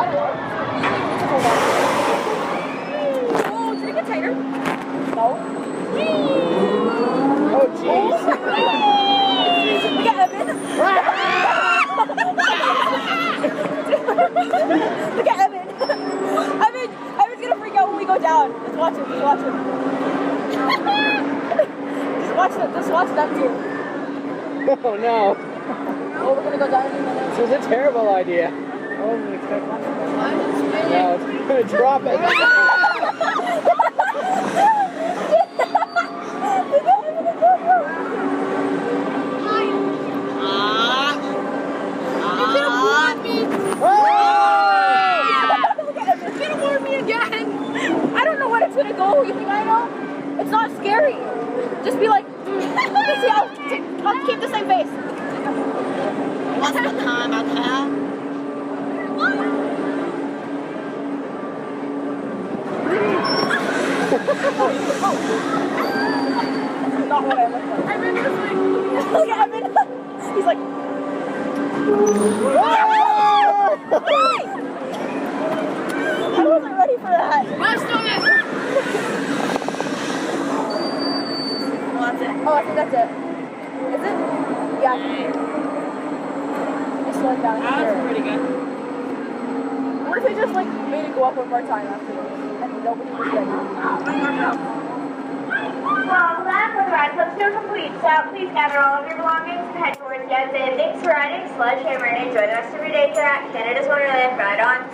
don't know. Oh, did it get tighter? No. Oh, jeez. We got Evan. Look at Evan. Evan's gonna freak out when we go down. Let's watch him. Just watch him. Just watch them too. Oh no. Oh, we're gonna go down in a minute. This was a terrible idea. I wasn't expecting that. No, it's gonna drop it. I don't know when it's gonna go. You think I know? It's not scary. Just be like, see, I'll keep the same face. What's the time out there? Not what I look like. Evan is like, look at Evan. He's like, I wasn't ready for that. My stomach! Oh, that's it. Oh, I think that's it. Is it? Yeah. Just slow it down. That was pretty good. What if they just like made it go up one more time afterwards and nobody was ready? Well, that was ride clips are complete, so please gather all of your belongings and head towards the exit. Thanks for riding Sledgehammer and enjoy the rest of your day here at Canada's Wonderland. Ride on.